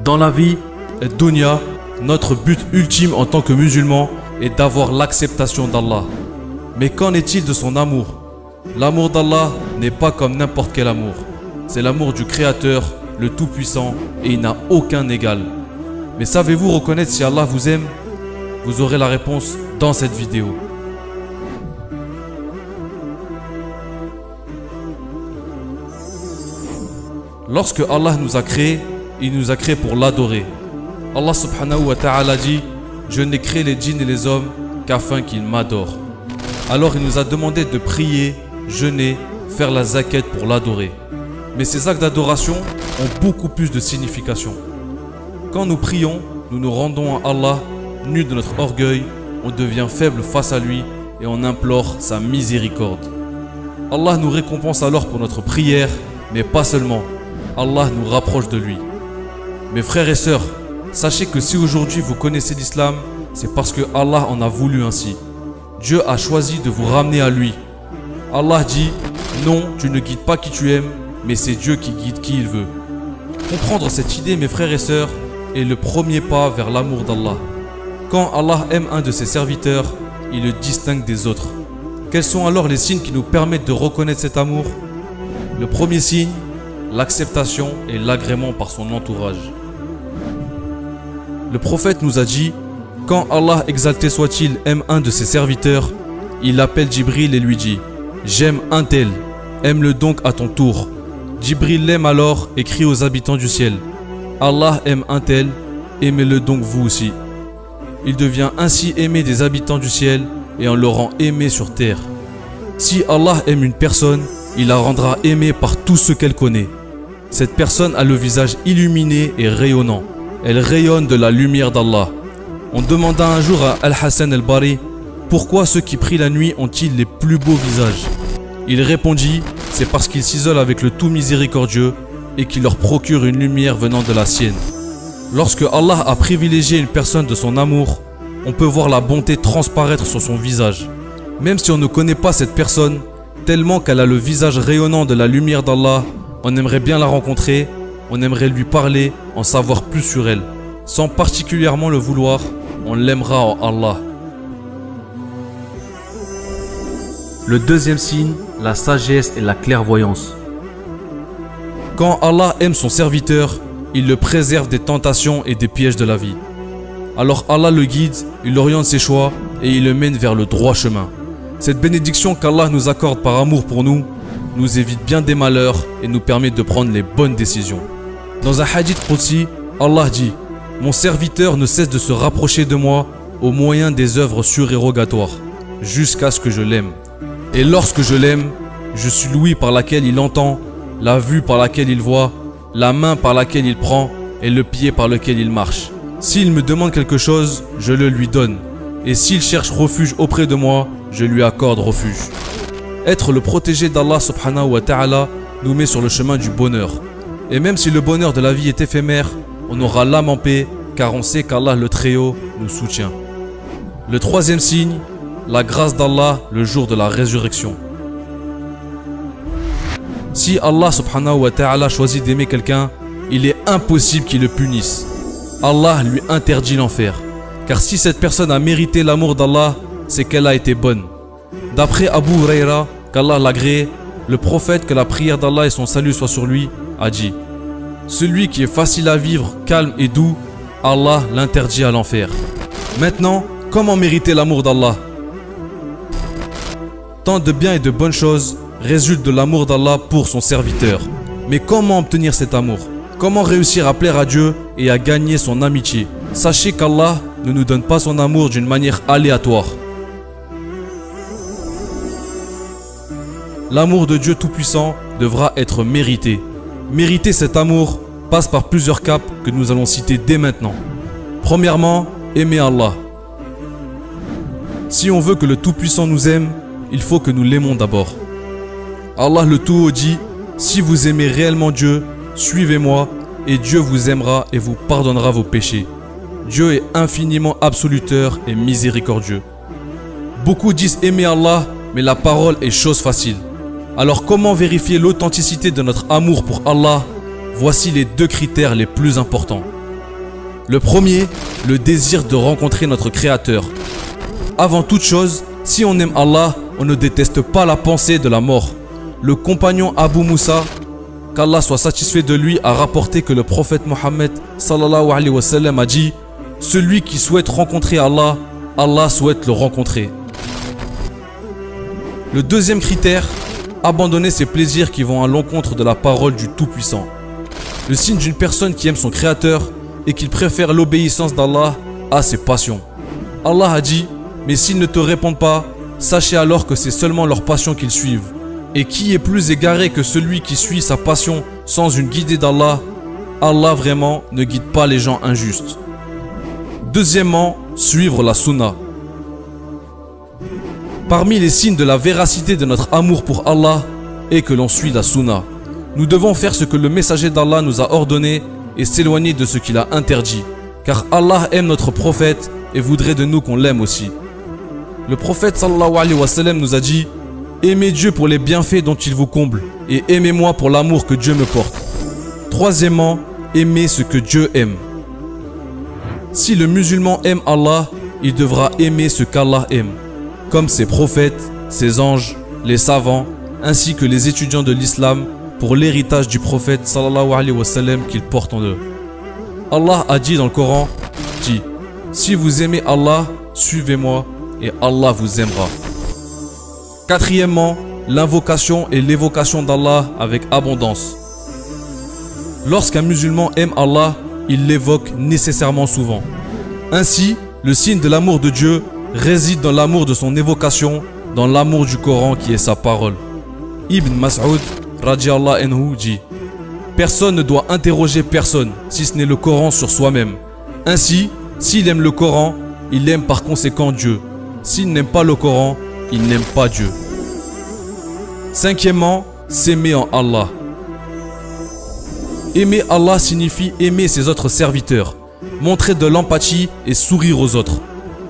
Dans la vie, dunya, notre but ultime en tant que musulmans est d'avoir l'acceptation d'Allah. Mais qu'en est-il de son amour? L'amour d'Allah n'est pas comme n'importe quel amour. C'est l'amour du Créateur, le Tout-Puissant, et il n'a aucun égal. Mais savez-vous reconnaître si Allah vous aime? Vous aurez la réponse dans cette vidéo. Lorsque Allah nous a créés, il nous a créés pour l'adorer. Allah subhanahu wa ta'ala dit: je n'ai créé les djinns et les hommes qu'afin qu'ils m'adorent. Alors il nous a demandé de prier, jeûner, faire la zakat pour l'adorer. Mais ces actes d'adoration ont beaucoup plus de signification. Quand nous prions, nous nous rendons à Allah, nus de notre orgueil, on devient faible face à lui et on implore sa miséricorde. Allah nous récompense alors pour notre prière, mais pas seulement. Allah nous rapproche de lui. Mes frères et sœurs, sachez que si aujourd'hui vous connaissez l'islam, c'est parce que Allah en a voulu ainsi. Dieu a choisi de vous ramener à lui. Allah dit: non, tu ne guides pas qui tu aimes, mais c'est Dieu qui guide qui il veut. Comprendre cette idée, mes frères et sœurs, est le premier pas vers l'amour d'Allah. Quand Allah aime un de ses serviteurs, il le distingue des autres. Quels sont alors les signes qui nous permettent de reconnaître cet amour? Le premier signe, l'acceptation et l'agrément par son entourage. Le prophète nous a dit: quand Allah exalté soit-il aime un de ses serviteurs, il appelle Djibril et lui dit: j'aime un tel, aime-le donc à ton tour. Djibril l'aime alors et crie aux habitants du ciel: Allah aime un tel, aimez-le donc vous aussi. Il devient ainsi aimé des habitants du ciel et on le rend aimé sur terre. Si Allah aime une personne, il la rendra aimée par tous ceux qu'elle connaît. Cette personne a le visage illuminé et rayonnant. Elle rayonne de la lumière d'Allah. On demanda un jour à Al-Hassan al-Bari: pourquoi ceux qui prient la nuit ont-ils les plus beaux visages? Il répondit: c'est parce qu'ils s'isolent avec le tout miséricordieux et qui leur procure une lumière venant de la sienne. Lorsque Allah a privilégié une personne de son amour, on peut voir la bonté transparaître sur son visage. Même si on ne connaît pas cette personne, tellement qu'elle a le visage rayonnant de la lumière d'Allah, on aimerait bien la rencontrer, on aimerait lui parler, en savoir plus sur elle. Sans particulièrement le vouloir, on l'aimera en Allah. Le deuxième signe, la sagesse et la clairvoyance. Quand Allah aime son serviteur, il le préserve des tentations et des pièges de la vie. Alors Allah le guide, il oriente ses choix et il le mène vers le droit chemin. Cette bénédiction qu'Allah nous accorde par amour pour nous, nous évite bien des malheurs et nous permet de prendre les bonnes décisions. Dans un hadith qudsi, Allah dit: mon serviteur ne cesse de se rapprocher de moi au moyen des œuvres surérogatoires, jusqu'à ce que je l'aime. Et lorsque je l'aime, je suis l'ouïe par laquelle il entend, la vue par laquelle il voit, la main par laquelle il prend et le pied par lequel il marche. S'il me demande quelque chose, je le lui donne. Et s'il cherche refuge auprès de moi, je lui accorde refuge. Être le protégé d'Allah subhanahu wa ta'ala nous met sur le chemin du bonheur. Et même si le bonheur de la vie est éphémère, on aura l'âme en paix, car on sait qu'Allah le Très-Haut nous soutient. Le troisième signe, la grâce d'Allah le jour de la résurrection. Si Allah subhanahu wa ta'ala choisit d'aimer quelqu'un, il est impossible qu'il le punisse. Allah lui interdit l'enfer. Car si cette personne a mérité l'amour d'Allah, c'est qu'elle a été bonne. D'après Abu Huraira, qu'Allah l'agrée, le prophète, que la prière d'Allah et son salut soient sur lui, a dit: celui qui est facile à vivre, calme et doux, Allah l'interdit à l'enfer. Maintenant, comment mériter l'amour d'Allah? Tant de biens et de bonnes choses résultent de l'amour d'Allah pour son serviteur. Mais comment obtenir cet amour? Comment réussir à plaire à Dieu et à gagner son amitié? Sachez qu'Allah ne nous donne pas son amour d'une manière aléatoire. L'amour de Dieu Tout-Puissant devra être mérité. Mériter cet amour passe par plusieurs caps que nous allons citer dès maintenant. Premièrement, aimer Allah. Si on veut que le Tout-Puissant nous aime, il faut que nous l'aimons d'abord. Allah le Tout-Haut dit: si vous aimez réellement Dieu, suivez-moi et Dieu vous aimera et vous pardonnera vos péchés. Dieu est infiniment absoluteur et miséricordieux. Beaucoup disent aimer Allah, mais la parole est chose facile. Alors comment vérifier l'authenticité de notre amour pour Allah? voici les 2 critères les plus importants. Le premier, le désir de rencontrer notre Créateur. Avant toute chose, si on aime Allah, on ne déteste pas la pensée de la mort. Le compagnon Abu Moussa, qu'Allah soit satisfait de lui, a rapporté que le prophète Mohammed sallallahu alayhi wa sallam a dit « Celui qui souhaite rencontrer Allah, Allah souhaite le rencontrer. » Le deuxième critère, abandonner ses plaisirs qui vont à l'encontre de la parole du Tout-Puissant. Le signe d'une personne qui aime son Créateur et qu'il préfère l'obéissance d'Allah à ses passions. Allah a dit « Mais s'ils ne te répondent pas, sachez alors que c'est seulement leur passion qu'ils suivent. Et qui est plus égaré que celui qui suit sa passion sans une guidée d'Allah? Allah vraiment ne guide pas les gens injustes. » Deuxièmement, suivre la sunna. Parmi les signes de la véracité de notre amour pour Allah est que l'on suit la sunna. Nous devons faire ce que le messager d'Allah nous a ordonné et s'éloigner de ce qu'il a interdit. Car Allah aime notre prophète et voudrait de nous qu'on l'aime aussi. Le prophète sallallahu alayhi wa sallam nous a dit « Aimez Dieu pour les bienfaits dont il vous comble et aimez-moi pour l'amour que Dieu me porte. » Troisièmement, aimez ce que Dieu aime. Si le musulman aime Allah, il devra aimer ce qu'Allah aime, comme ses prophètes, ses anges, les savants, ainsi que les étudiants de l'islam pour l'héritage du prophète sallallahu alayhi wa sallam qu'ils portent en eux. Allah a dit dans le Coran, dit « Si vous aimez Allah, suivez-moi et Allah vous aimera. » Quatrièmement, l'invocation et l'évocation d'Allah avec abondance. Lorsqu'un musulman aime Allah, il l'évoque nécessairement souvent. Ainsi, le signe de l'amour de Dieu réside dans l'amour de son évocation, dans l'amour du Coran qui est sa parole. Ibn Mas'ud, radiyallahu anhu, dit « Personne ne doit interroger personne, si ce n'est le Coran sur soi-même. Ainsi, s'il aime le Coran, il aime par conséquent Dieu. S'il n'aime pas le Coran, il n'aime pas Dieu. » Cinquièmement, s'aimer en Allah. Aimer Allah signifie aimer ses autres serviteurs, montrer de l'empathie et sourire aux autres.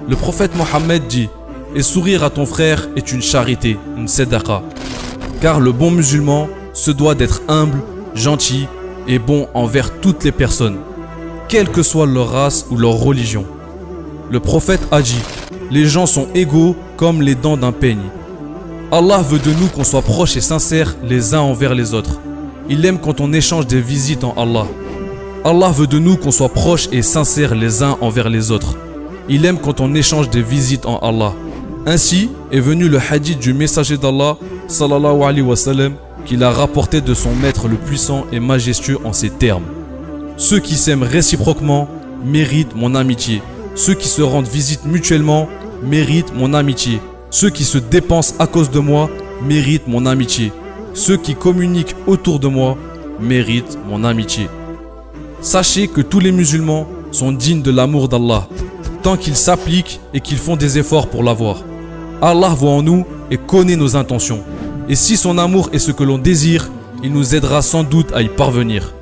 Le prophète Mohammed dit « Et sourire à ton frère est une charité, une sadaqa. » Car le bon musulman se doit d'être humble, gentil et bon envers toutes les personnes, quelle que soit leur race ou leur religion. Le prophète a dit « Les gens sont égaux comme les dents d'un peigne. » Allah veut de nous qu'on soit proches et sincères les uns envers les autres. Il aime quand on échange des visites en Allah. Allah veut de nous qu'on soit proches et sincères les uns envers les autres. Il aime quand on échange des visites en Allah. Ainsi est venu le hadith du messager d'Allah sallallahu alayhi wa sallam qu'il a rapporté de son maître le puissant et majestueux en ces termes. Ceux qui s'aiment réciproquement méritent mon amitié. Ceux qui se rendent visite mutuellement méritent mon amitié. Ceux qui se dépensent à cause de moi méritent mon amitié. Ceux qui communiquent autour de moi méritent mon amitié. Sachez que tous les musulmans sont dignes de l'amour d'Allah, tant qu'ils s'appliquent et qu'ils font des efforts pour l'avoir. Allah voit en nous et connaît nos intentions. Et si son amour est ce que l'on désire, il nous aidera sans doute à y parvenir.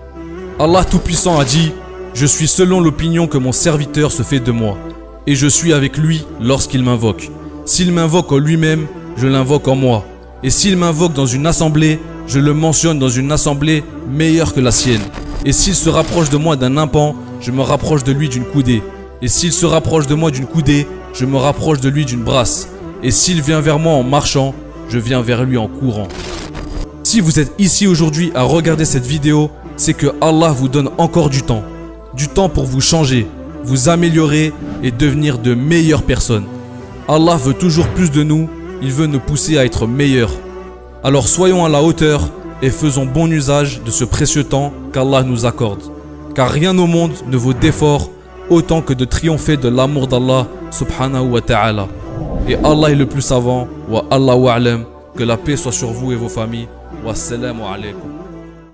Allah Tout-Puissant a dit « Je suis selon l'opinion que mon serviteur se fait de moi, et je suis avec lui lorsqu'il m'invoque. S'il m'invoque en lui-même, je l'invoque en moi. Et s'il m'invoque dans une assemblée, je le mentionne dans une assemblée meilleure que la sienne. Et s'il se rapproche de moi d'un impan, je me rapproche de lui d'une coudée. Et s'il se rapproche de moi d'une coudée, je me rapproche de lui d'une brasse. Et s'il vient vers moi en marchant, je viens vers lui en courant. » Si vous êtes ici aujourd'hui à regarder cette vidéo, c'est que Allah vous donne encore du temps. Du temps pour vous changer, vous améliorer et devenir de meilleures personnes. Allah veut toujours plus de nous. Il veut nous pousser à être meilleurs. Alors soyons à la hauteur et faisons bon usage de ce précieux temps qu'Allah nous accorde. Car rien au monde ne vaut d'effort autant que de triompher de l'amour d'Allah subhanahu wa ta'ala. Et Allah est le plus savant. Wa Allahu a'lam. Que la paix soit sur vous et vos familles. Wassalamu alaikum.